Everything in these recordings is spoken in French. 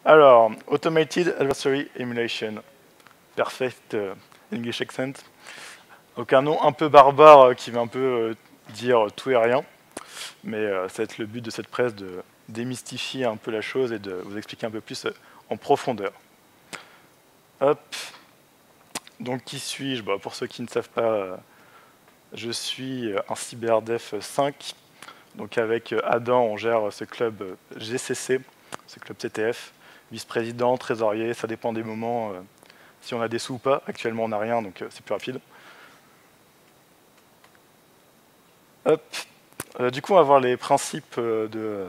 Alors, Automated Adversary Emulation. Perfect English accent. Donc un nom un peu barbare qui veut un peu dire tout et rien. Mais ça va être le but de cette presse de démystifier un peu la chose et de vous expliquer un peu plus en profondeur. Hop. Donc qui suis-je? Pour ceux qui ne savent pas, je suis un CyberDef 5. Donc avec Adam, on gère ce club GCC, ce club CTF, vice-président, trésorier, ça dépend des moments, si on a des sous ou pas. Actuellement, on n'a rien, donc c'est plus rapide. Hop. Du coup, on va voir les principes de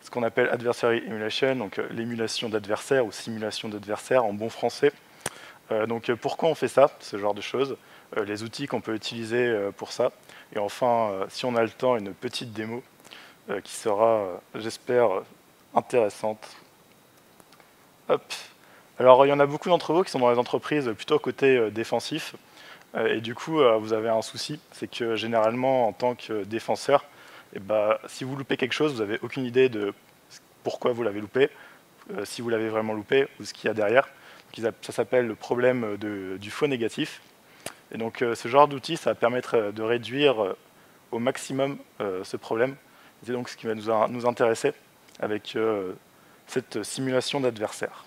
ce qu'on appelle Adversary Emulation, donc l'émulation d'adversaires ou simulation d'adversaires en bon français. Donc pourquoi on fait ça, ce genre de choses, les outils qu'on peut utiliser pour ça, et enfin, si on a le temps, une petite démo qui sera, j'espère, intéressante. Hop. Alors il y en a beaucoup d'entre vous qui sont dans les entreprises plutôt côté défensif, et du coup vous avez un souci, c'est que généralement en tant que défenseur, si vous loupez quelque chose, vous n'avez aucune idée de pourquoi vous l'avez loupé, si vous l'avez vraiment loupé, ou ce qu'il y a derrière. Ça s'appelle le problème du faux négatif. Et donc ce genre d'outil, ça va permettre de réduire au maximum ce problème. C'est donc ce qui va nous intéresser avec cette simulation d'adversaire.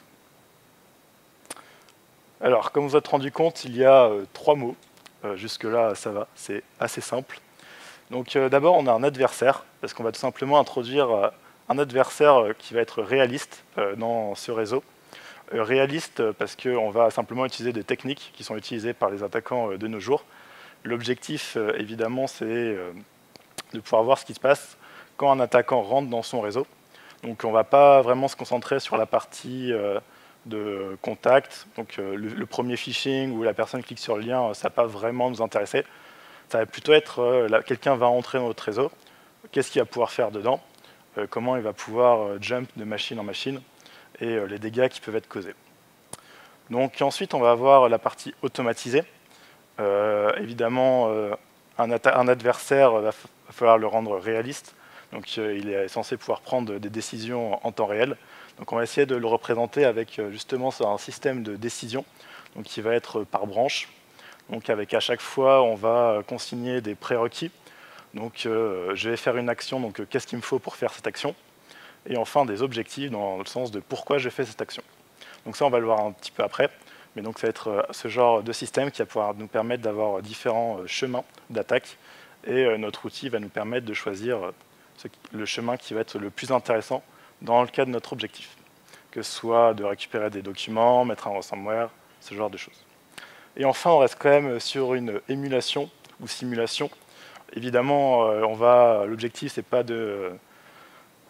Alors, comme vous êtes rendu compte, il y a 3 mots. Jusque-là, ça va, c'est assez simple. Donc d'abord, on a un adversaire, parce qu'on va tout simplement introduire un adversaire qui va être réaliste dans ce réseau. Réaliste parce qu'on va simplement utiliser des techniques qui sont utilisées par les attaquants de nos jours. L'objectif, évidemment, c'est de pouvoir voir ce qui se passe quand un attaquant rentre dans son réseau. Donc on ne va pas vraiment se concentrer sur la partie de contact. Donc le premier phishing où la personne clique sur le lien, ça ne va pas vraiment nous intéresser. Ça va plutôt être, quelqu'un va entrer dans notre réseau, qu'est-ce qu'il va pouvoir faire dedans, comment il va pouvoir jump de machine en machine, et les dégâts qui peuvent être causés. Donc ensuite, on va avoir la partie automatisée. Évidemment, un adversaire, va falloir le rendre réaliste. Donc il est censé pouvoir prendre des décisions en temps réel. Donc on va essayer de le représenter avec justement un système de décision donc, qui va être par branche. Donc avec à chaque fois, on va consigner des prérequis. Donc je vais faire une action, donc qu'est-ce qu'il me faut pour faire cette action? Et enfin des objectifs dans le sens de pourquoi je fais cette action. Donc ça, on va le voir un petit peu après. Mais donc ça va être ce genre de système qui va pouvoir nous permettre d'avoir différents chemins d'attaque. Et notre outil va nous permettre de choisir le chemin qui va être le plus intéressant dans le cas de notre objectif. Que ce soit de récupérer des documents, mettre un ransomware, ce genre de choses. Et enfin, on reste quand même sur une émulation ou simulation. Évidemment, l'objectif, c'est pas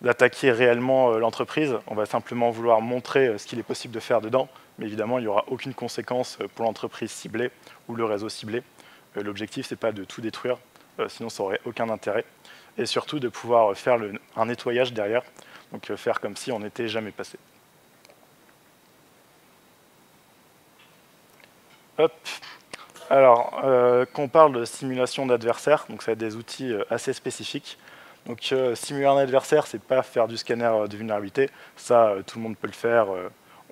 d'attaquer réellement l'entreprise. On va simplement vouloir montrer ce qu'il est possible de faire dedans. Mais évidemment, il n'y aura aucune conséquence pour l'entreprise ciblée ou le réseau ciblé. L'objectif, c'est pas de tout détruire, sinon ça n'aurait aucun intérêt. Et surtout de pouvoir faire un nettoyage derrière, donc faire comme si on n'était jamais passé. Hop. Alors, quand on parle de simulation d'adversaire, donc ça va être des outils assez spécifiques. Donc simuler un adversaire, c'est pas faire du scanner de vulnérabilité. Ça, tout le monde peut le faire.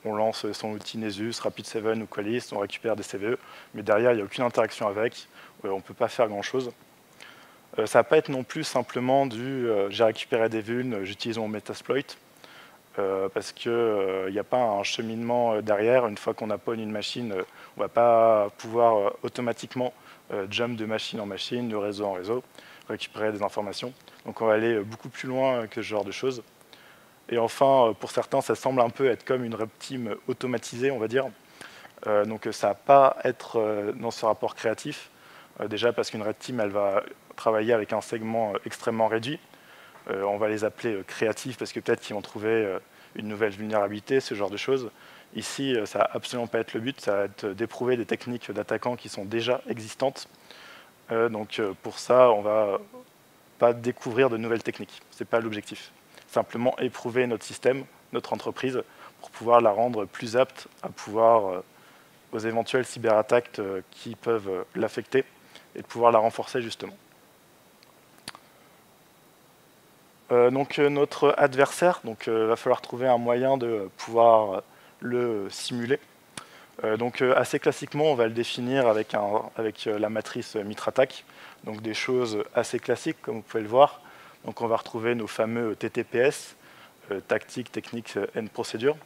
On lance son outil Nessus, Rapid7 ou Qualys, on récupère des CVE, mais derrière, il n'y a aucune interaction avec. On ne peut pas faire grand-chose. Ça ne va pas être non plus simplement j'ai récupéré des vulnes, j'utilise mon Metasploit, parce qu'il n'y a pas un cheminement derrière. Une fois qu'on appogne une machine, on ne va pas pouvoir automatiquement jump de machine en machine, de réseau en réseau, récupérer des informations. Donc on va aller beaucoup plus loin que ce genre de choses. Et enfin, pour certains, ça semble un peu être comme une red team automatisée, on va dire. Donc ça ne va pas être dans ce rapport créatif. Déjà parce qu'une red team, elle va travailler avec un segment extrêmement réduit. On va les appeler créatifs parce que peut-être qu'ils vont trouver une nouvelle vulnérabilité, ce genre de choses. Ici, ça ne va absolument pas être le but, ça va être d'éprouver des techniques d'attaquants qui sont déjà existantes. Donc pour ça, on ne va pas découvrir de nouvelles techniques. Ce n'est pas l'objectif. Simplement éprouver notre système, notre entreprise, pour pouvoir la rendre plus apte à pouvoir aux éventuelles cyberattaques qui peuvent l'affecter et de pouvoir la renforcer justement. Notre adversaire, va falloir trouver un moyen de pouvoir le simuler. Assez classiquement, on va le définir avec la matrice MitraTac, donc des choses assez classiques comme vous pouvez le voir. Donc on va retrouver nos fameux TTPS, tactique, technique and procédure.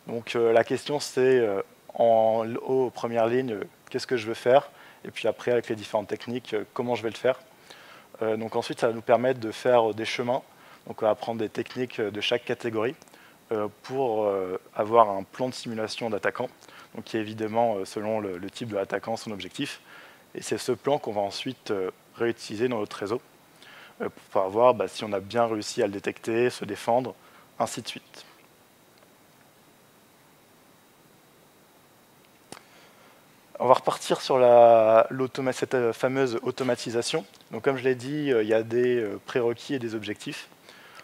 Donc la question c'est en haut, première ligne, qu'est-ce que je veux faire, et puis après avec les différentes techniques, comment je vais le faire. Donc ensuite ça va nous permettre de faire des chemins. Donc on va prendre des techniques de chaque catégorie pour avoir un plan de simulation d'attaquant, donc qui est évidemment selon le type de l'attaquant, son objectif. Et c'est ce plan qu'on va ensuite réutiliser dans notre réseau pour pouvoir voir si on a bien réussi à le détecter, se défendre, ainsi de suite. On va repartir sur cette fameuse automatisation. Donc, comme je l'ai dit, il y a des prérequis et des objectifs.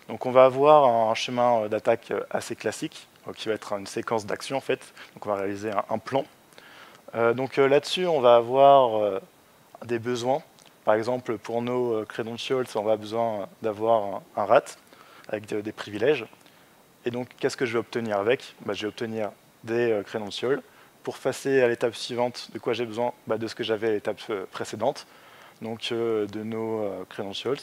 Donc on va avoir un chemin d'attaque assez classique, qui va être une séquence d'actions en fait. Donc on va réaliser un plan. Là-dessus, on va avoir des besoins. Par exemple, pour nos credentials, on va besoin d'avoir un RAT avec des privilèges. Et donc, qu'est-ce que je vais obtenir avec? Je vais obtenir des credentials. Pour passer à l'étape suivante, de quoi j'ai besoin? De ce que j'avais à l'étape précédente, donc de nos credentials,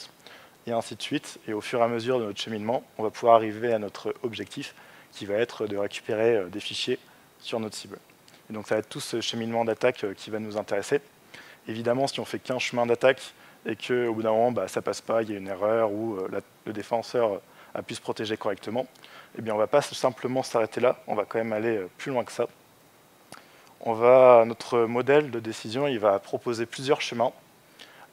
et ainsi de suite. Et au fur et à mesure de notre cheminement, on va pouvoir arriver à notre objectif, qui va être de récupérer des fichiers sur notre cible. Et donc ça va être tout ce cheminement d'attaque qui va nous intéresser. Évidemment, si on fait qu'un chemin d'attaque et qu'au bout d'un moment, ça ne passe pas, il y a une erreur ou le défenseur a pu se protéger correctement, eh bien, on ne va pas simplement s'arrêter là, on va quand même aller plus loin que ça. Notre modèle de décision, il va proposer plusieurs chemins.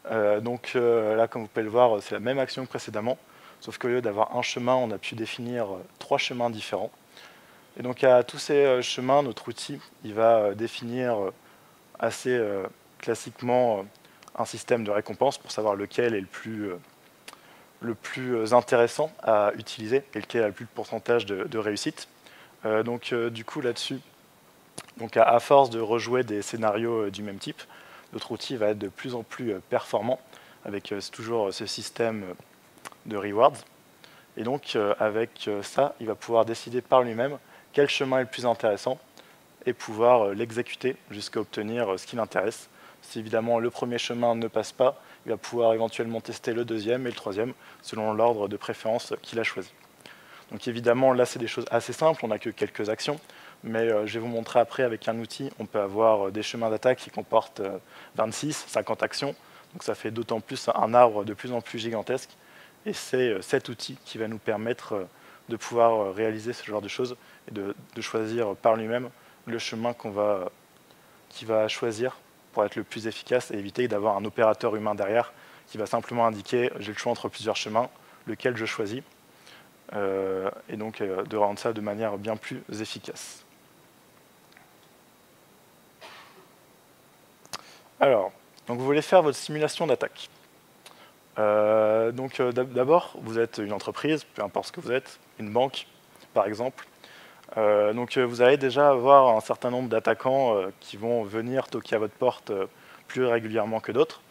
Là, comme vous pouvez le voir, c'est la même action que précédemment, sauf qu'au lieu d'avoir un chemin, on a pu définir 3 chemins différents. Et donc à tous ces chemins, notre outil il va définir assez classiquement un système de récompense pour savoir lequel est le plus intéressant à utiliser et lequel a le plus de pourcentage de réussite. Du coup là-dessus, à force de rejouer des scénarios du même type, notre outil va être de plus en plus performant avec toujours ce système de rewards. Et donc avec ça, il va pouvoir décider par lui-même quel chemin est le plus intéressant et pouvoir l'exécuter jusqu'à obtenir ce qui l'intéresse. Si évidemment le premier chemin ne passe pas, il va pouvoir éventuellement tester le deuxième et le troisième selon l'ordre de préférence qu'il a choisi. Donc évidemment là c'est des choses assez simples, on n'a que quelques actions, mais je vais vous montrer après avec un outil, on peut avoir des chemins d'attaque qui comportent 26, 50 actions, donc ça fait d'autant plus un arbre de plus en plus gigantesque, et c'est cet outil qui va nous permettre de pouvoir réaliser ce genre de choses et de choisir par lui-même le chemin qu'il va choisir pour être le plus efficace et éviter d'avoir un opérateur humain derrière qui va simplement indiquer j'ai le choix entre plusieurs chemins, lequel je choisis, et donc de rendre ça de manière bien plus efficace. Alors, vous voulez faire votre simulation d'attaque. D'abord, vous êtes une entreprise, peu importe ce que vous êtes, une banque par exemple. Vous allez déjà avoir un certain nombre d'attaquants qui vont venir toquer à votre porte plus régulièrement que d'autres.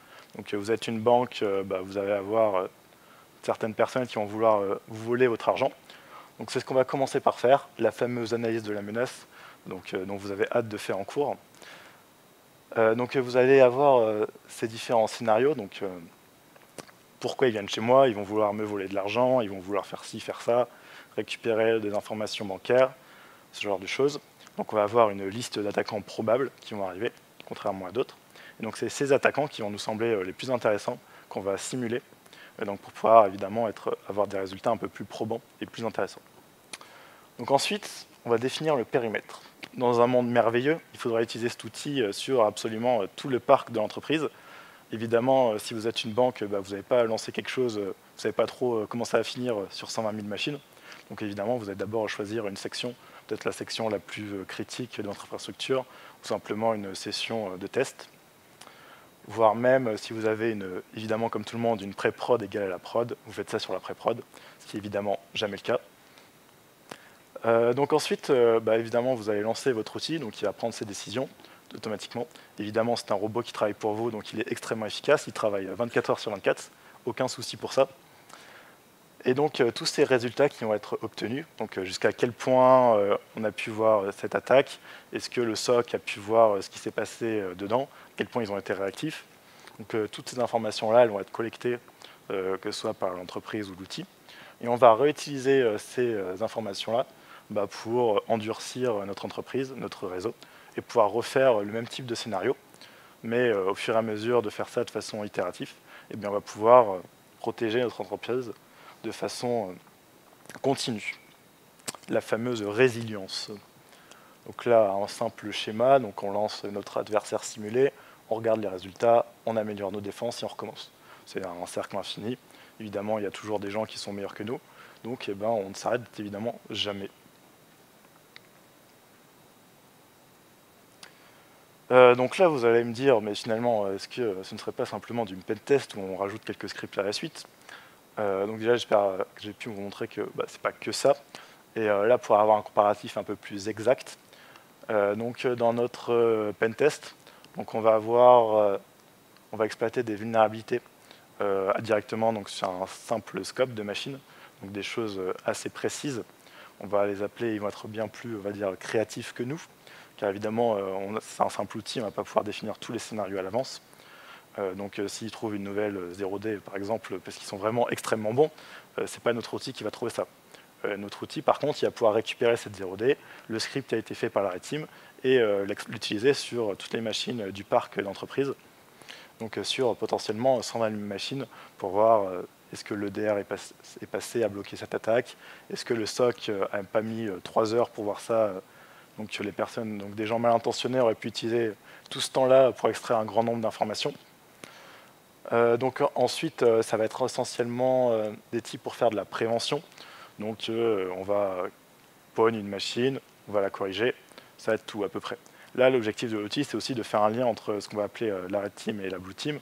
Vous êtes une banque, vous allez avoir certaines personnes qui vont vouloir vous voler votre argent. Donc c'est ce qu'on va commencer par faire, la fameuse analyse de la menace, dont vous avez hâte de faire en cours. Vous allez avoir ces différents scénarios. Pourquoi ils viennent chez moi? Ils vont vouloir me voler de l'argent, ils vont vouloir faire ci, faire ça, récupérer des informations bancaires, ce genre de choses. Donc on va avoir une liste d'attaquants probables qui vont arriver, contrairement à d'autres. Et donc c'est ces attaquants qui vont nous sembler les plus intéressants qu'on va simuler, pour pouvoir évidemment avoir des résultats un peu plus probants et plus intéressants. Donc ensuite, on va définir le périmètre. Dans un monde merveilleux, il faudra utiliser cet outil sur absolument tout le parc de l'entreprise. Évidemment, si vous êtes une banque, vous n'avez pas lancé quelque chose, vous ne savez pas trop comment ça va finir sur 120 000 machines. Donc évidemment, vous allez d'abord choisir une section, peut-être la section la plus critique de votre infrastructure, ou simplement une session de test. Voire même, si vous avez, évidemment, comme tout le monde, une pré-prod égale à la prod, vous faites ça sur la pré-prod, ce qui est évidemment jamais le cas. Ensuite, évidemment, vous allez lancer votre outil, donc il va prendre ses décisions automatiquement. Évidemment, c'est un robot qui travaille pour vous, donc il est extrêmement efficace, il travaille 24 heures sur 24, aucun souci pour ça. Et donc tous ces résultats qui vont être obtenus, donc jusqu'à quel point on a pu voir cette attaque, est-ce que le SOC a pu voir ce qui s'est passé dedans, à quel point ils ont été réactifs. Donc toutes ces informations-là, elles vont être collectées, que ce soit par l'entreprise ou l'outil. Et on va réutiliser ces informations-là pour endurcir notre entreprise, notre réseau, et pouvoir refaire le même type de scénario. Mais au fur et à mesure de faire ça de façon itérative, eh bien, on va pouvoir protéger notre entreprise de façon continue. La fameuse résilience. Donc là, un simple schéma, donc on lance notre adversaire simulé, on regarde les résultats, on améliore nos défenses et on recommence. C'est un cercle infini. Évidemment, il y a toujours des gens qui sont meilleurs que nous, donc eh ben, on ne s'arrête évidemment jamais. Donc là, vous allez me dire, mais finalement, est-ce que ce ne serait pas simplement du pentest où on rajoute quelques scripts à la suite? Donc déjà, j'espère que j'ai pu vous montrer que c'est pas que ça. Et là, pour avoir un comparatif un peu plus exact, donc dans notre pentest, donc on va exploiter des vulnérabilités directement donc sur un simple scope de machine, donc des choses assez précises. On va les appeler, ils vont être bien plus, on va dire, créatifs que nous, car évidemment, c'est un simple outil, on ne va pas pouvoir définir tous les scénarios à l'avance. Donc s'ils trouvent une nouvelle 0D, par exemple, parce qu'ils sont vraiment extrêmement bons, ce n'est pas notre outil qui va trouver ça. Notre outil, par contre, il va pouvoir récupérer cette 0D, le script a été fait par la Red Team, et l'utiliser sur toutes les machines du parc d'entreprise, donc sur potentiellement 120 000 machines, pour voir est-ce que l'EDR est passé à bloquer cette attaque, est-ce que le SOC n'a pas mis 3 heures pour voir ça, donc les personnes, donc des gens mal intentionnés auraient pu utiliser tout ce temps-là pour extraire un grand nombre d'informations. Donc ensuite, ça va être essentiellement des types pour faire de la prévention. Donc on va pogner une machine, on va la corriger, ça va être tout à peu près. Là, l'objectif de l'outil, c'est aussi de faire un lien entre ce qu'on va appeler la Red Team et la Blue Team,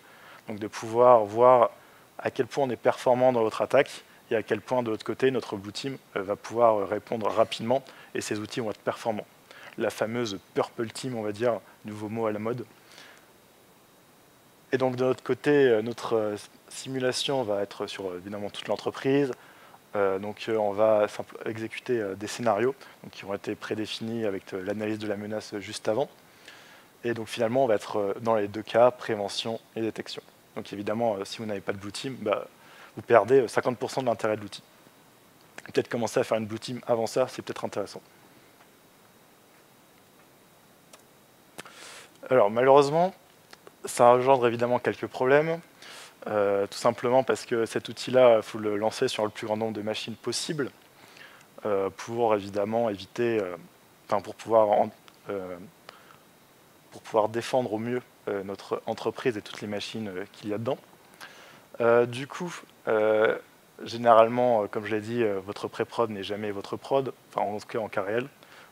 donc de pouvoir voir à quel point on est performant dans notre attaque et à quel point, de l'autre côté, notre Blue Team va pouvoir répondre rapidement et ces outils vont être performants. La fameuse Purple Team, on va dire, nouveau mot à la mode. Et donc de notre côté, notre simulation va être sur évidemment toute l'entreprise. Donc on va exécuter des scénarios donc, qui ont été prédéfinis avec l'analyse de la menace juste avant. Et donc finalement, on va être dans les deux cas, prévention et détection. Donc évidemment, si vous n'avez pas de Blue Team, vous perdez 50% de l'intérêt de l'outil. Peut-être commencer à faire une Blue Team avant ça, c'est peut-être intéressant. Alors malheureusement, ça engendre évidemment quelques problèmes. Tout simplement parce que cet outil-là, il faut le lancer sur le plus grand nombre de machines possible pour évidemment éviter, pour pouvoir défendre au mieux notre entreprise et toutes les machines qu'il y a dedans. Du coup, généralement, comme je l'ai dit, votre pré-prod n'est jamais votre prod, enfin en tout cas en cas réel,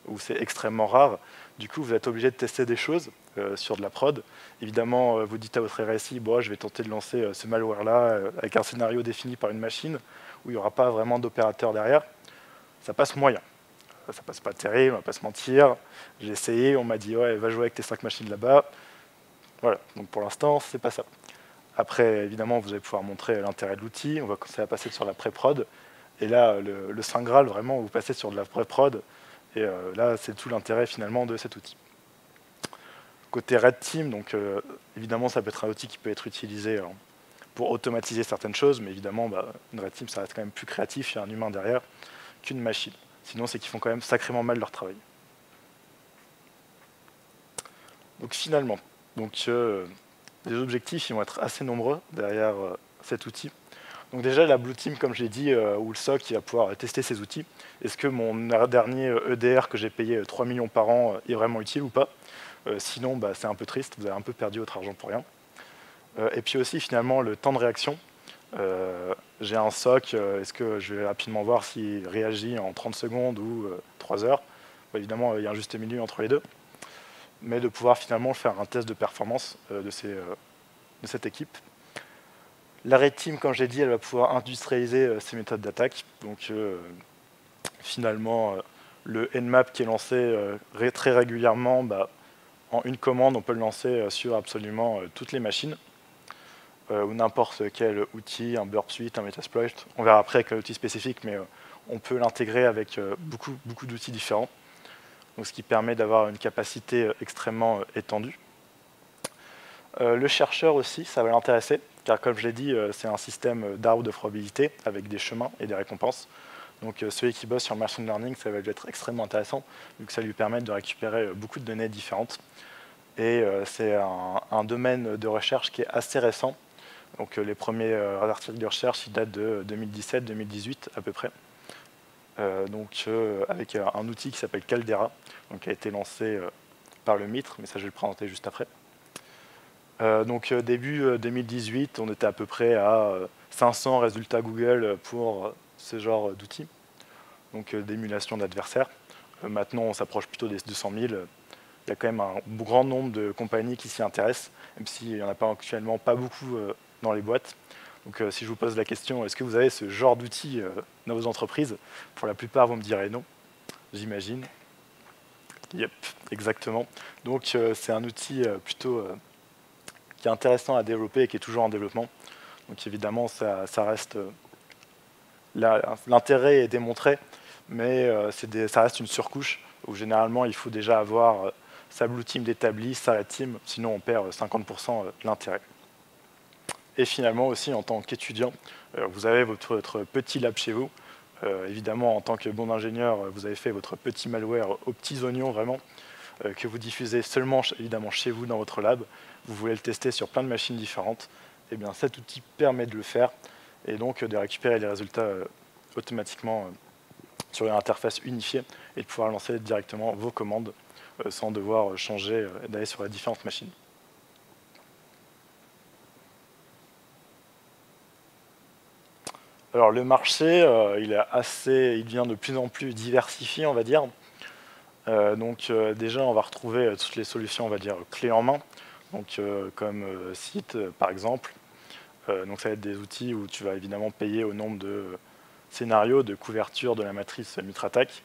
où c'est extrêmement rare. Du coup, vous êtes obligé de tester des choses sur de la prod. Évidemment, vous dites à votre RSI, bon, je vais tenter de lancer ce malware-là avec un scénario défini par une machine où il n'y aura pas vraiment d'opérateur derrière. Ça passe moyen. Ça passe pas terrible, on va pas se mentir. J'ai essayé, on m'a dit, ouais, va jouer avec tes 5 machines là-bas. Voilà, donc pour l'instant, c'est pas ça. Après, évidemment, vous allez pouvoir montrer l'intérêt de l'outil. On va commencer à passer sur la pré-prod. Et là, le Saint Graal, vraiment, vous passez sur de la pré-prod. Et là, c'est tout l'intérêt finalement de cet outil. Côté Red Team, donc évidemment, ça peut être un outil qui peut être utilisé pour automatiser certaines choses, mais évidemment, une Red Team, ça reste quand même plus créatif, il y a un humain derrière, qu'une machine. Sinon, c'est qu'ils font quand même sacrément mal leur travail. Donc finalement, les objectifs ils vont être assez nombreux derrière cet outil. Donc déjà, la Blue Team, comme je l'ai dit, ou le SOC, qui va pouvoir tester ces outils. Est-ce que mon dernier EDR que j'ai payé 3 millions par an est vraiment utile ou pas? Sinon, c'est un peu triste, vous avez un peu perdu votre argent pour rien. Et puis aussi, finalement, le temps de réaction. J'ai un SOC, est-ce que je vais rapidement voir s'il réagit en 30 secondes ou 3 heures? Évidemment, il y a un juste milieu entre les deux. Mais de pouvoir finalement faire un test de performance de cette équipe. La Red Team, comme j'ai dit, elle va pouvoir industrialiser ses méthodes d'attaque. Donc finalement, le Nmap qui est lancé très régulièrement, en une commande, on peut le lancer sur absolument toutes les machines. ou n'importe quel outil, un Burp Suite, un Metasploit. On verra après avec l'outil spécifique, mais on peut l'intégrer avec beaucoup d'outils différents, donc ce qui permet d'avoir une capacité extrêmement étendue. Le chercheur aussi, ça va l'intéresser, car comme je l'ai dit, c'est un système d'arbre de probabilité avec des chemins et des récompenses. Donc celui qui bosse sur le machine learning, ça va lui être extrêmement intéressant, vu que ça lui permet de récupérer beaucoup de données différentes. Et c'est un domaine de recherche qui est assez récent. Donc les premiers articles de recherche, ils datent de 2017-2018 à peu près. Avec un outil qui s'appelle Caldera, donc, qui a été lancé par le MITRE, mais ça je vais le présenter juste après. Début 2018, on était à peu près à 500 résultats Google pour ce genre d'outils, donc d'émulation d'adversaires. Maintenant, on s'approche plutôt des 200 000. Il y a quand même un grand nombre de compagnies qui s'y intéressent, même s'il n'y en a pas actuellement pas beaucoup dans les boîtes. Donc si je vous pose la question, est-ce que vous avez ce genre d'outils dans vos entreprises? Pour la plupart, vous me direz non, j'imagine. Yep, exactement. Donc c'est un outil plutôt qui est intéressant à développer et qui est toujours en développement. Donc évidemment, ça reste... L'intérêt est démontré, mais ça reste une surcouche où généralement il faut déjà avoir sa blue team d'établi, sa red team, sinon on perd 50% de l'intérêt. Et finalement aussi en tant qu'étudiant, vous avez votre petit lab chez vous. Évidemment, en tant que bon ingénieur, vous avez fait votre petit malware aux petits oignons vraiment, que vous diffusez seulement évidemment chez vous dans votre lab. Vous voulez le tester sur plein de machines différentes. Et bien cet outil permet de le faire et donc de récupérer les résultats automatiquement sur une interface unifiée et de pouvoir lancer directement vos commandes sans devoir changer et d'aller sur les différentes machines. Alors le marché, il devient de plus en plus diversifié, on va dire. Déjà, on va retrouver toutes les solutions, on va dire, clés en main, comme Site, par exemple. Donc ça va être des outils où tu vas évidemment payer au nombre de scénarios de couverture de la matrice MitraTac.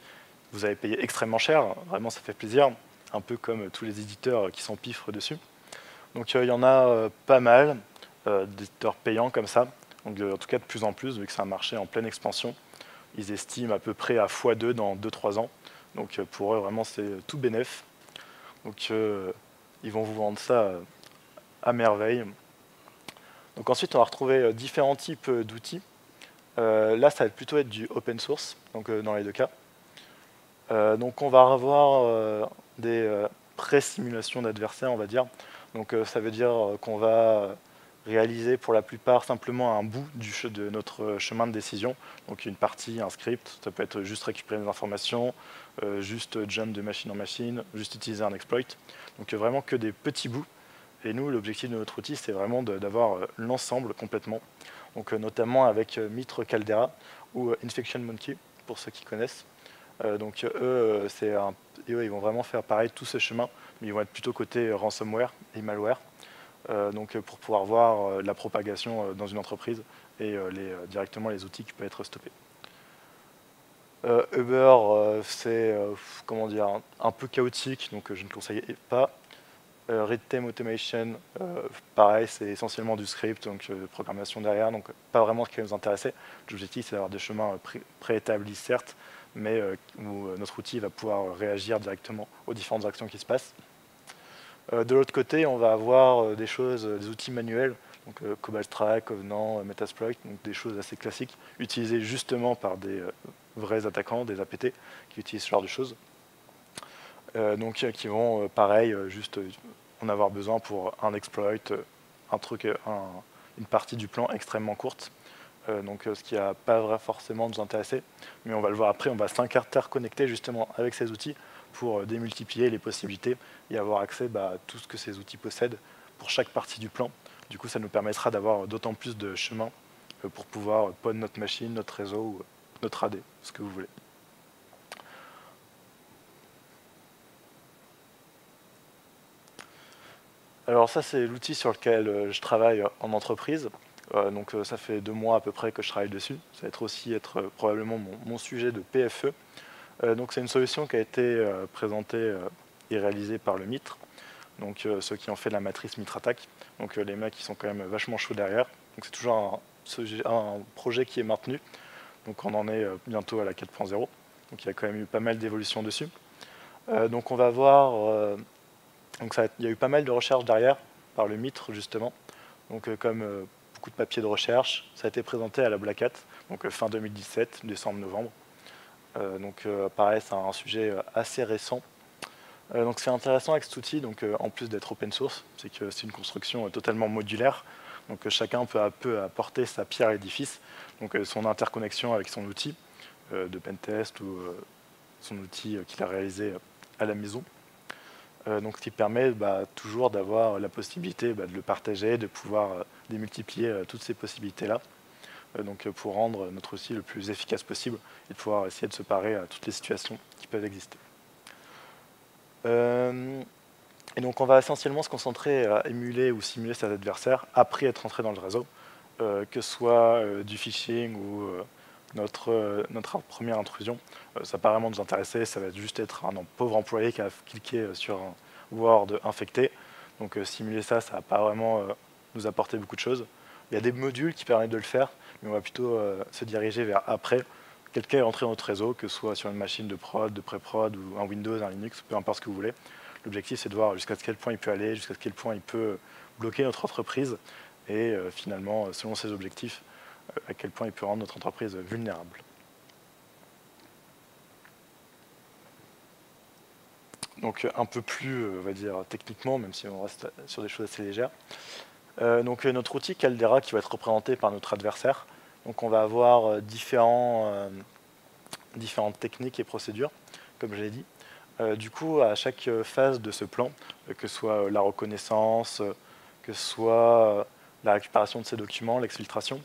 Vous avez payé extrêmement cher, vraiment ça fait plaisir, un peu comme tous les éditeurs qui s'empiffrent dessus. Donc il y en a pas mal d'éditeurs payants comme ça, donc en tout cas de plus en plus, vu que c'est un marché en pleine expansion. Ils estiment à peu près à x2 dans 2-3 ans. Donc pour eux, vraiment, c'est tout bénef. Donc ils vont vous vendre ça à merveille. Donc ensuite, on va retrouver différents types d'outils. Là, ça va plutôt être du open source, donc dans les deux cas. Donc on va avoir des pré-simulations d'adversaires, on va dire. Donc ça veut dire qu'on va réaliser pour la plupart simplement un bout de notre chemin de décision. Donc une partie, un script, ça peut être juste récupérer des informations, juste jump de machine en machine, juste utiliser un exploit. Donc vraiment que des petits bouts. Et nous, l'objectif de notre outil, c'est vraiment d'avoir l'ensemble complètement. Donc notamment avec Mitre Caldera ou Infection Monkey, pour ceux qui connaissent. Eux, ils vont vraiment faire pareil tout ce chemin, mais ils vont être plutôt côté ransomware et malware. Pour pouvoir voir la propagation dans une entreprise et directement les outils qui peuvent être stoppés. Uber, c'est comment dire, un peu chaotique, donc je ne conseille pas. Read-time automation, pareil, c'est essentiellement du script, donc programmation derrière, donc pas vraiment ce qui va nous intéresser. L'objectif, c'est d'avoir des chemins préétablis, certes, mais où notre outil va pouvoir réagir directement aux différentes actions qui se passent. De l'autre côté, on va avoir des outils manuels, donc Cobalt Strike, Covenant, Metasploit, donc des choses assez classiques, utilisées justement par des vrais attaquants, des APT, qui utilisent ce genre de choses. Qui vont, pareil, juste en avoir besoin pour un exploit, une partie du plan extrêmement courte. Ce qui va pas forcément nous intéresser, mais on va le voir après, on va s'interconnecter justement avec ces outils pour démultiplier les possibilités et avoir accès à tout ce que ces outils possèdent pour chaque partie du plan. Du coup, ça nous permettra d'avoir d'autant plus de chemins pour pouvoir pod notre machine, notre réseau ou notre AD, ce que vous voulez. Alors ça, c'est l'outil sur lequel je travaille en entreprise. Ça fait 2 mois à peu près que je travaille dessus. Ça va être probablement mon sujet de PFE. C'est une solution qui a été présentée et réalisée par le MITRE. donc ceux qui ont fait de la matrice Mitratak, donc les mecs qui sont quand même vachement chauds derrière. Donc c'est toujours un projet qui est maintenu, donc on en est bientôt à la 4.0, donc il y a quand même eu pas mal d'évolutions dessus. Donc on va voir, il y a eu pas mal de recherches derrière, par le Mitre justement, donc comme beaucoup de papiers de recherche, ça a été présenté à la Black Hat, donc fin 2017, décembre-novembre. Donc pareil, c'est un sujet assez récent. Donc c'est intéressant avec cet outil, donc, en plus d'être open source, c'est que c'est une construction totalement modulaire, donc chacun peut apporter sa pierre à l'édifice, donc son interconnexion avec son outil de pentest ou son outil qu'il a réalisé à la maison. Donc ce qui permet toujours d'avoir la possibilité de le partager, de pouvoir démultiplier toutes ces possibilités-là, donc pour rendre notre outil le plus efficace possible et de pouvoir essayer de se parer à toutes les situations qui peuvent exister. Et donc on va essentiellement se concentrer à émuler ou simuler ses adversaires après être entré dans le réseau, que ce soit du phishing ou notre première intrusion. Ça va pas vraiment nous intéresser, ça va juste être un pauvre employé qui a cliqué sur un Word infecté. Donc simuler ça, ça va pas vraiment nous apporter beaucoup de choses. Il y a des modules qui permettent de le faire, mais on va plutôt se diriger vers après. Quelqu'un est entré dans notre réseau, que ce soit sur une machine de prod, de pré-prod, ou un Windows, un Linux, peu importe ce que vous voulez. L'objectif, c'est de voir jusqu'à quel point il peut aller, jusqu'à quel point il peut bloquer notre entreprise, et finalement, selon ses objectifs, à quel point il peut rendre notre entreprise vulnérable. Donc un peu plus, on va dire, techniquement, même si on reste sur des choses assez légères. Donc notre outil Caldera qui va être représenté par notre adversaire. Donc on va avoir différentes techniques et procédures, comme je l'ai dit. Du coup, à chaque phase de ce plan, que ce soit la reconnaissance, que ce soit la récupération de ces documents, l'exfiltration,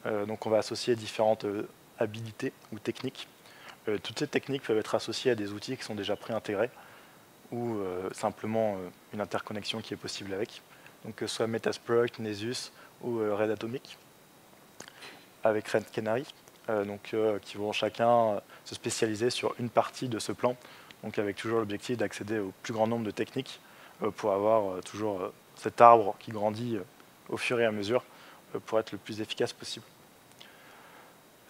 donc on va associer différentes habilités ou techniques. Toutes ces techniques peuvent être associées à des outils qui sont déjà préintégrés ou simplement une interconnexion qui est possible avec. Donc que ce soit Metasploit, Nessus ou Red Atomic, avec Red Canary, qui vont chacun se spécialiser sur une partie de ce plan, donc avec toujours l'objectif d'accéder au plus grand nombre de techniques pour avoir toujours cet arbre qui grandit au fur et à mesure pour être le plus efficace possible.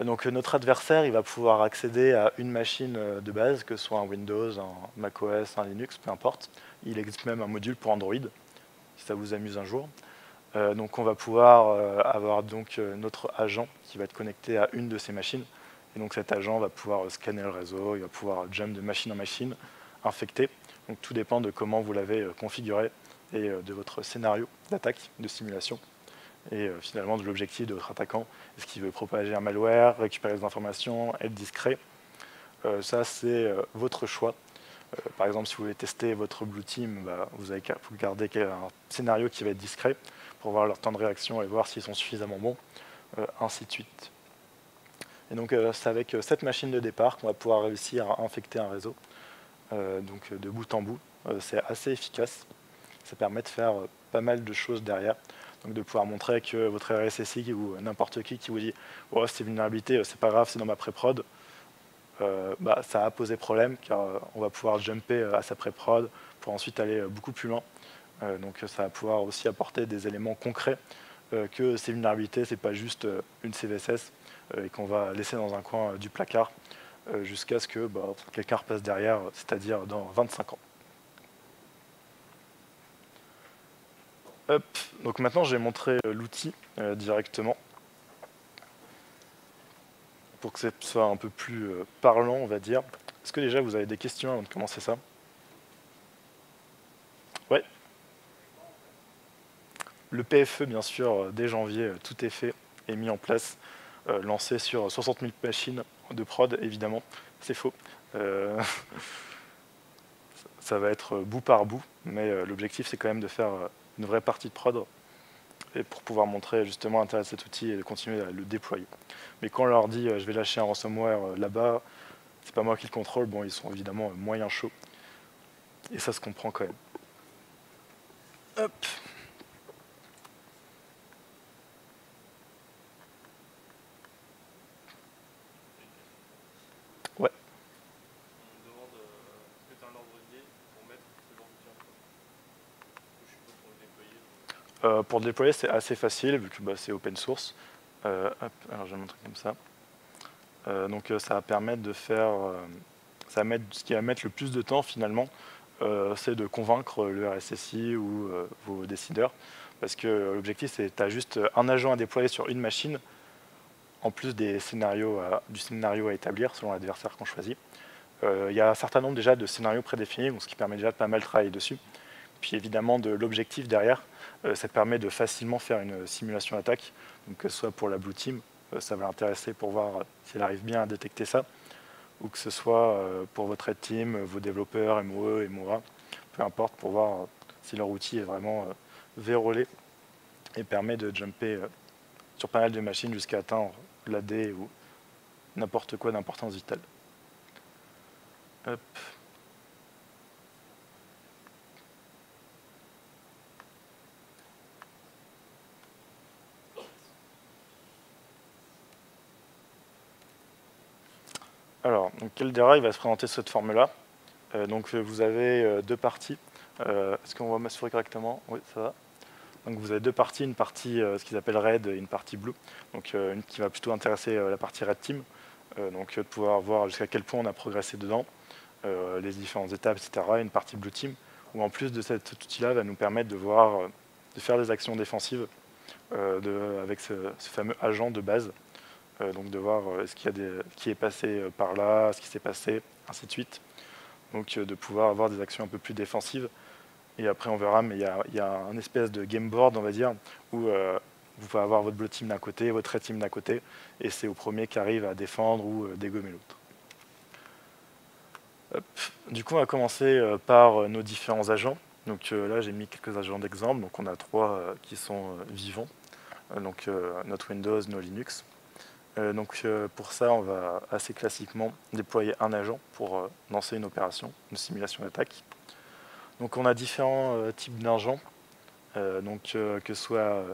Donc notre adversaire, il va pouvoir accéder à une machine de base, que ce soit un Windows, un macOS, un Linux, peu importe. Il existe même un module pour Android, si ça vous amuse un jour. Donc on va pouvoir avoir donc notre agent qui va être connecté à une de ces machines. Et donc cet agent va pouvoir scanner le réseau, il va pouvoir jump de machine en machine, infecter. Donc tout dépend de comment vous l'avez configuré et de votre scénario d'attaque, de simulation. Et finalement de l'objectif de votre attaquant. Est-ce qu'il veut propager un malware, récupérer des informations, être discret? Ça, c'est votre choix. Par exemple, si vous voulez tester votre Blue Team, vous gardez un scénario qui va être discret pour voir leur temps de réaction et voir s'ils sont suffisamment bons, ainsi de suite. Et donc, c'est avec cette machine de départ qu'on va pouvoir réussir à infecter un réseau, donc de bout en bout. C'est assez efficace. Ça permet de faire pas mal de choses derrière. Donc de pouvoir montrer que votre RSSI ou n'importe qui vous dit oh, c'est vulnérabilité, c'est pas grave, c'est dans ma pré-prod, ça a posé problème car on va pouvoir jumper à sa pré-prod pour ensuite aller beaucoup plus loin. Donc ça va pouvoir aussi apporter des éléments concrets que ces vulnérabilités, c'est pas juste une CVSS et qu'on va laisser dans un coin du placard jusqu'à ce que quelqu'un repasse derrière, c'est-à-dire dans 25 ans. Hop. Donc maintenant, je vais montrer l'outil directement pour que ce soit un peu plus parlant, on va dire. Est-ce que déjà vous avez des questions avant de commencer ça? Ouais. Le PFE, bien sûr, dès janvier, tout est fait et mis en place, lancé sur 60 000 machines de prod, évidemment. C'est faux. Ça va être bout par bout, mais l'objectif, c'est quand même de faire une vraie partie de prod et pour pouvoir montrer justement l'intérêt de cet outil et de continuer à le déployer. Mais quand on leur dit je vais lâcher un ransomware là-bas, c'est pas moi qui le contrôle, bon ils sont évidemment moyen chauds. Et ça se comprend quand même. Hop. Ouais. On me demande est-ce que tu as un ordre d'idée pour mettre ce genre d'outil en place? Pour le déployer, c'est assez facile, vu que c'est open source. Hop, alors je vais montrer comme ça. Donc ça va permettre de faire... ce qui va mettre le plus de temps, finalement, c'est de convaincre le RSSI ou vos décideurs. Parce que l'objectif, c'est que tu as juste un agent à déployer sur une machine, en plus du scénario à établir selon l'adversaire qu'on choisit. Il y a un certain nombre déjà de scénarios prédéfinis, donc ce qui permet déjà de pas mal travailler dessus. Puis évidemment, de l'objectif derrière, ça permet de facilement faire une simulation d'attaque, donc que ce soit pour la Blue Team, ça va l'intéresser pour voir s'il arrive bien à détecter ça, ou que ce soit pour votre Red Team, vos développeurs, MOE, MOA, peu importe, pour voir si leur outil est vraiment vérolé et permet de jumper sur pas mal de machines jusqu'à atteindre l'AD ou n'importe quoi d'importance vitale. Hop. Alors, donc Caldera, il va se présenter sous cette forme-là. Donc vous avez deux parties. Est-ce qu'on va m'assurer correctement? Oui, ça va. Donc vous avez deux parties, une partie ce qu'ils appellent Red et une partie Blue. Donc une qui va plutôt intéresser la partie Red Team. Donc de pouvoir voir jusqu'à quel point on a progressé dedans, les différentes étapes, etc. Et une partie Blue Team, où en plus de cet outil-là, va nous permettre de voir, de faire des actions défensives avec ce fameux agent de base. Donc de voir ce qui est passé par là, ce qui s'est passé, ainsi de suite. Donc de pouvoir avoir des actions un peu plus défensives. Et après on verra, mais il y a un espèce de game board, on va dire, où vous pouvez avoir votre blue team d'un côté, votre red team d'un côté, et c'est au premier qui arrive à défendre ou dégommer l'autre. Du coup on va commencer par nos différents agents. Donc là j'ai mis quelques agents d'exemple, donc on a trois qui sont vivants. Donc notre Windows, nos Linux. Donc pour ça, on va assez classiquement déployer un agent pour lancer une opération, une simulation d'attaque. Donc on a différents types d'agents, que ce soit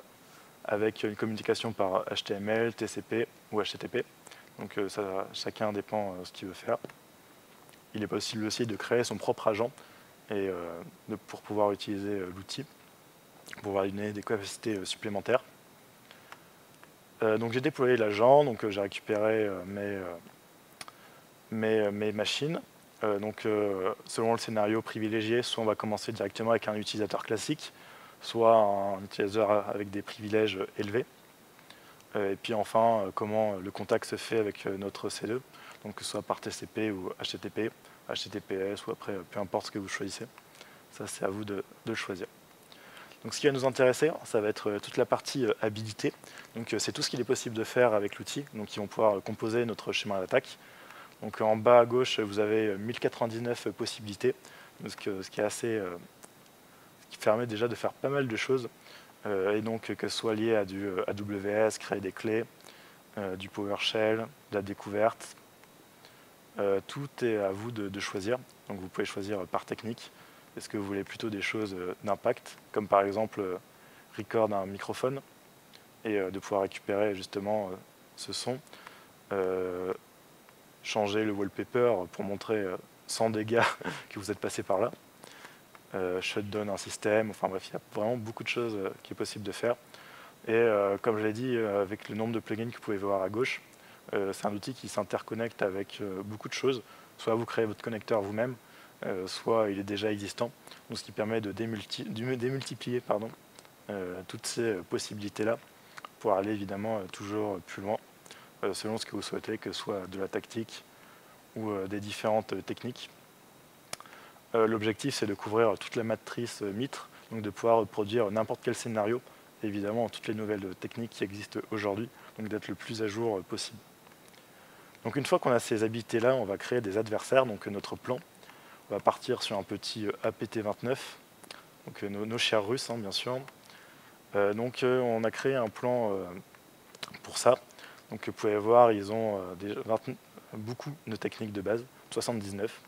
avec une communication par HTML, TCP ou HTTP. Donc chacun dépend de ce qu'il veut faire. Il est possible aussi de créer son propre agent et pour pouvoir utiliser l'outil, pour pouvoir lui donner des capacités supplémentaires. Donc j'ai déployé l'agent, donc j'ai récupéré mes machines. Selon le scénario privilégié, soit on va commencer directement avec un utilisateur classique, soit un utilisateur avec des privilèges élevés. Et puis enfin, comment le contact se fait avec notre C2, donc que ce soit par TCP ou HTTP, HTTPS ou après, peu importe ce que vous choisissez. Ça, c'est à vous de le choisir. Donc ce qui va nous intéresser, ça va être toute la partie habilité. Donc c'est tout ce qu'il est possible de faire avec l'outil. Donc ils vont pouvoir composer notre schéma d'attaque. Donc en bas à gauche, vous avez 1099 possibilités, ce qui est assez, ce qui permet déjà de faire pas mal de choses. Et donc que ce soit lié à du AWS, créer des clés, du PowerShell, de la découverte. Tout est à vous de choisir. Donc vous pouvez choisir par technique. Est-ce que vous voulez plutôt des choses d'impact, comme par exemple record un microphone, et de pouvoir récupérer justement ce son, changer le wallpaper pour montrer sans dégâts que vous êtes passé par là, shutdown un système, enfin bref, il y a vraiment beaucoup de choses qui est possible de faire. Et comme je l'ai dit, avec le nombre de plugins que vous pouvez voir à gauche, c'est un outil qui s'interconnecte avec beaucoup de choses. Soit vous créez votre connecteur vous-même, soit il est déjà existant, donc ce qui permet de démultiplier toutes ces possibilités-là pour aller évidemment toujours plus loin, selon ce que vous souhaitez, que ce soit de la tactique ou des différentes techniques. L'objectif, c'est de couvrir toute la matrice Mitre, donc de pouvoir produire n'importe quel scénario, et évidemment toutes les nouvelles techniques qui existent aujourd'hui, donc d'être le plus à jour possible. Donc une fois qu'on a ces habilités-là, on va créer des adversaires, donc notre plan. On va partir sur un petit APT29, donc nos chers Russes, bien sûr. On a créé un plan pour ça. Donc vous pouvez voir, ils ont beaucoup de techniques de base, 79.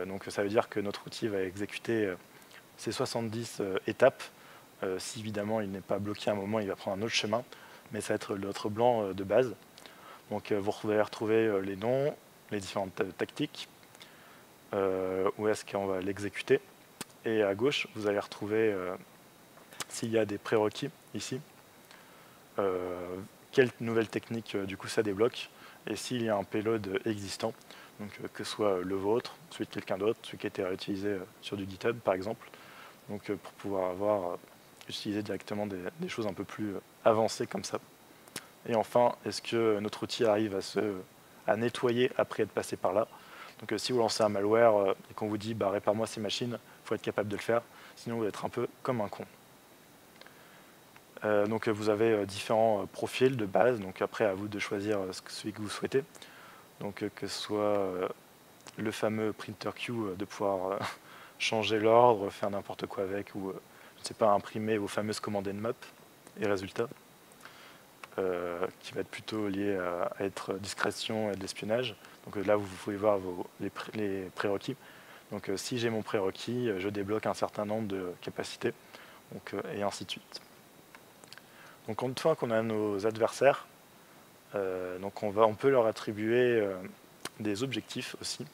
Donc ça veut dire que notre outil va exécuter ces 70 étapes. Si évidemment il n'est pas bloqué à un moment, il va prendre un autre chemin, mais ça va être notre plan de base. Donc vous allez retrouver les noms, les différentes tactiques, où est-ce qu'on va l'exécuter. Et à gauche, vous allez retrouver s'il y a des prérequis ici, quelle nouvelle technique du coup ça débloque, et s'il y a un payload existant, donc que ce soit le vôtre, celui de quelqu'un d'autre, celui qui a été réutilisé sur du GitHub par exemple, donc pour pouvoir utiliser directement des choses un peu plus avancées comme ça. Et enfin, est-ce que notre outil arrive à nettoyer après être passé par là? Donc si vous lancez un malware et qu'on vous dit bah, répare-moi ces machines, il faut être capable de le faire, sinon vous allez être un peu comme un con. Donc vous avez différents profils de base, donc après à vous de choisir celui que vous souhaitez. Donc que ce soit le fameux printer queue de pouvoir changer l'ordre, faire n'importe quoi avec, ou je ne sais pas, imprimer vos fameuses commandes Nmap et résultats, qui va être plutôt lié à être discrétion et de l'espionnage. Donc là vous pouvez voir les prérequis. Donc si j'ai mon prérequis, je débloque un certain nombre de capacités, donc, et ainsi de suite. Donc une fois qu'on a nos adversaires, donc on peut leur attribuer des objectifs aussi.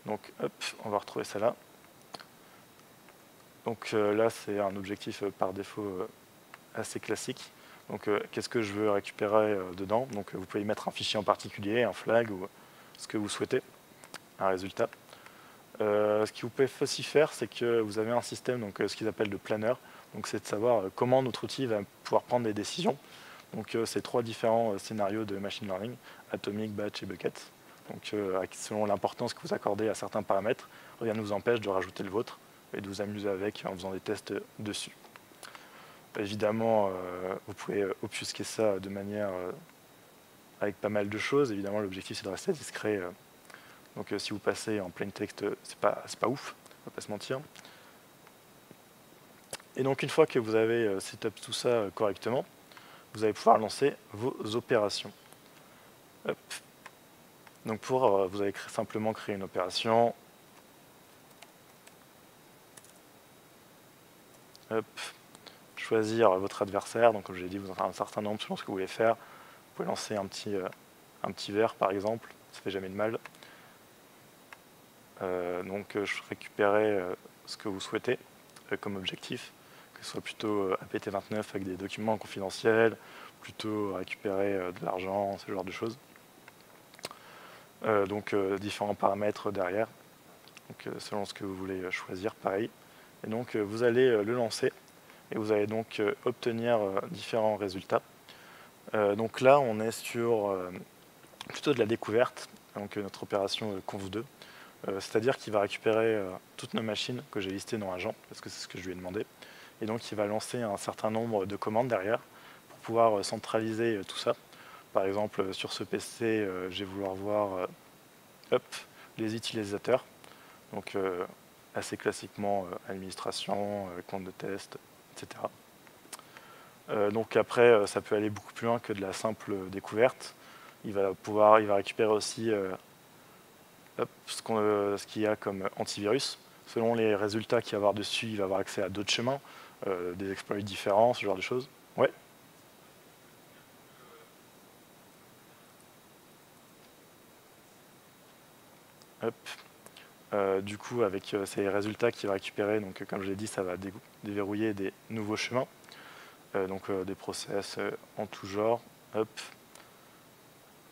Donc hop, on va retrouver ça là. Donc là c'est un objectif par défaut assez classique. Donc qu'est-ce que je veux récupérer dedans? Donc vous pouvez y mettre un fichier en particulier, un flag ou ce que vous souhaitez, un résultat. Ce que vous pouvez aussi faire, c'est que vous avez un système, donc ce qu'ils appellent de planeur. Donc c'est de savoir comment notre outil va pouvoir prendre des décisions. Donc c'est trois différents scénarios de machine learning, atomic, batch et bucket. Donc selon l'importance que vous accordez à certains paramètres, rien ne vous empêche de rajouter le vôtre et de vous amuser avec en faisant des tests dessus. Évidemment, vous pouvez obfusquer ça de manière avec pas mal de choses. Évidemment, l'objectif c'est de rester discret. Donc si vous passez en plain text, c'est pas ouf, on va pas se mentir. Et donc une fois que vous avez setup tout ça correctement, vous allez pouvoir lancer vos opérations. Hop. Donc vous allez simplement créer une opération. Hop. Choisir votre adversaire. Donc comme je l'ai dit, vous en avez un certain nombre selon ce que vous voulez faire. Vous pouvez lancer un petit verre par exemple, ça fait jamais de mal. Donc je récupérais ce que vous souhaitez comme objectif, que ce soit plutôt APT29 avec des documents confidentiels, plutôt récupérer de l'argent, ce genre de choses. Donc différents paramètres derrière, donc, selon ce que vous voulez choisir, pareil. Et donc vous allez le lancer et vous allez donc obtenir différents résultats. Donc là on est sur plutôt de la découverte, donc notre opération conv2, c'est-à-dire qu'il va récupérer toutes nos machines que j'ai listées dans Agent, parce que c'est ce que je lui ai demandé, et donc il va lancer un certain nombre de commandes derrière pour pouvoir centraliser tout ça. Par exemple, sur ce PC, je vais vouloir voir les utilisateurs, donc assez classiquement administration, compte de test, etc. Donc après, ça peut aller beaucoup plus loin que de la simple découverte. Il va récupérer aussi ce qu'il y a comme antivirus. Selon les résultats qu'il va avoir dessus, il va avoir accès à d'autres chemins, des exploits différents, ce genre de choses. Ouais. Hop. Du coup, avec ces résultats qu'il va récupérer, donc comme je l'ai dit, ça va déverrouiller des nouveaux chemins, donc des process en tout genre. Hop.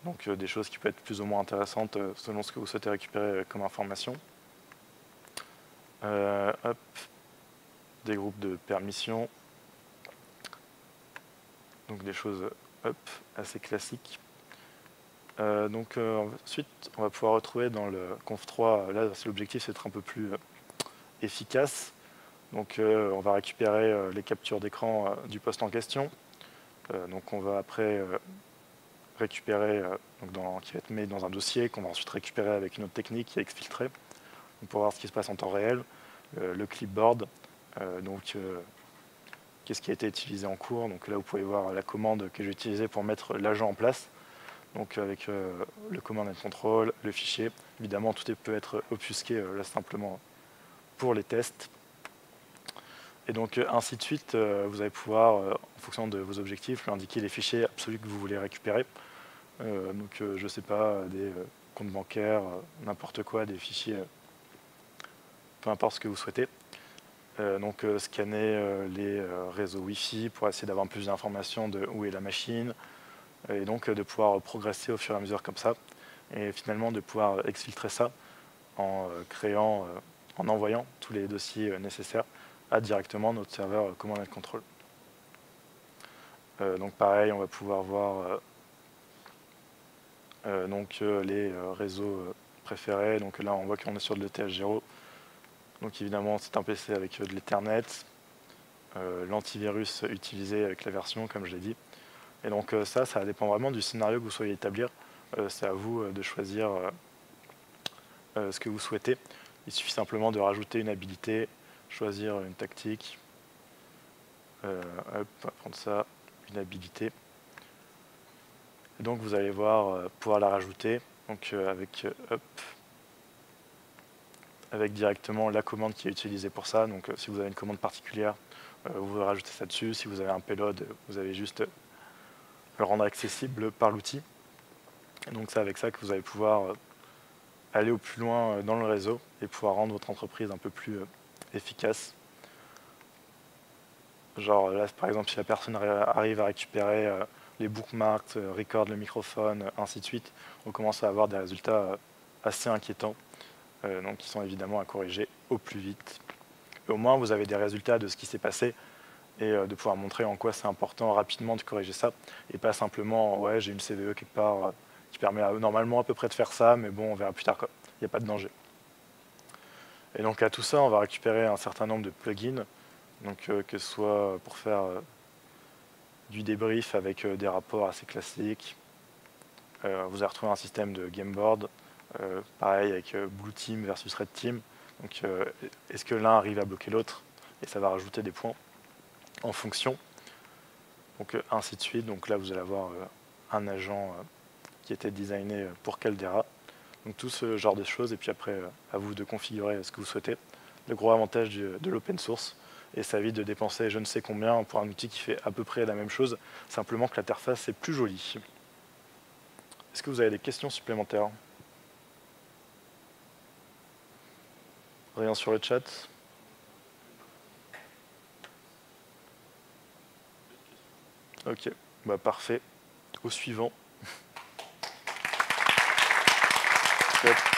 Donc des choses qui peuvent être plus ou moins intéressantes selon ce que vous souhaitez récupérer comme information. Hop. Des groupes de permissions. Donc des choses assez classiques. Donc ensuite, on va pouvoir retrouver dans le conf3, là l'objectif c'est d'être un peu plus efficace. Donc on va récupérer les captures d'écran du poste en question. Donc on va après récupérer, qui va être mis dans un dossier qu'on va ensuite récupérer avec une autre technique qui est exfiltrée, pour voir ce qui se passe en temps réel, le clipboard, qu'est-ce qui a été utilisé en cours. Donc là vous pouvez voir la commande que j'ai utilisée pour mettre l'agent en place. Donc avec le command and control, le fichier. Évidemment, tout peut être obfusqué là simplement pour les tests. Et donc ainsi de suite, vous allez pouvoir, en fonction de vos objectifs, lui indiquer les fichiers absolus que vous voulez récupérer. Donc je ne sais pas, des comptes bancaires, n'importe quoi, des fichiers, peu importe ce que vous souhaitez. Donc scanner les réseaux Wi-Fi pour essayer d'avoir plus d'informations de où est la machine, et donc de pouvoir progresser au fur et à mesure comme ça, et finalement de pouvoir exfiltrer ça en en envoyant tous les dossiers nécessaires à directement notre serveur command and control. Donc pareil, on va pouvoir voir les réseaux préférés. Donc là, on voit qu'on est sur de l'ETH0. Donc évidemment, c'est un PC avec de l'Ethernet, l'antivirus utilisé avec la version, comme je l'ai dit. Et donc ça dépend vraiment du scénario que vous souhaitez établir. C'est à vous de choisir ce que vous souhaitez. Il suffit simplement de rajouter une habilité, choisir une tactique. Hop, on va prendre ça, une habilité. Et donc vous allez voir pouvoir la rajouter donc, avec directement la commande qui est utilisée pour ça. Donc si vous avez une commande particulière, vous rajoutez ça dessus. Si vous avez un payload, vous avez juste le rendre accessible par l'outil. Et donc c'est avec ça que vous allez pouvoir aller au plus loin dans le réseau et pouvoir rendre votre entreprise un peu plus efficace. Genre là, par exemple, si la personne arrive à récupérer les bookmarks, record le microphone, ainsi de suite, on commence à avoir des résultats assez inquiétants, donc qui sont évidemment à corriger au plus vite. Et au moins, vous avez des résultats de ce qui s'est passé et de pouvoir montrer en quoi c'est important rapidement de corriger ça, et pas simplement, ouais, j'ai une CVE quelque part qui permet normalement à peu près de faire ça, mais bon, on verra plus tard, quoi. Il n'y a pas de danger. Et donc à tout ça, on va récupérer un certain nombre de plugins, donc que ce soit pour faire du débrief avec des rapports assez classiques. Vous allez retrouver un système de game board, pareil avec Blue Team versus Red Team. Donc est-ce que l'un arrive à bloquer l'autre? Et ça va rajouter des points en fonction. Donc ainsi de suite. Donc là vous allez avoir un agent qui était designé pour Caldera. Donc tout ce genre de choses, et puis après à vous de configurer ce que vous souhaitez. Le gros avantage de l'open source, et ça évite de dépenser je ne sais combien pour un outil qui fait à peu près la même chose, simplement que l'interface est plus jolie. Est-ce que vous avez des questions supplémentaires? Rien sur le chat? Ok, bah parfait. Au suivant. Top.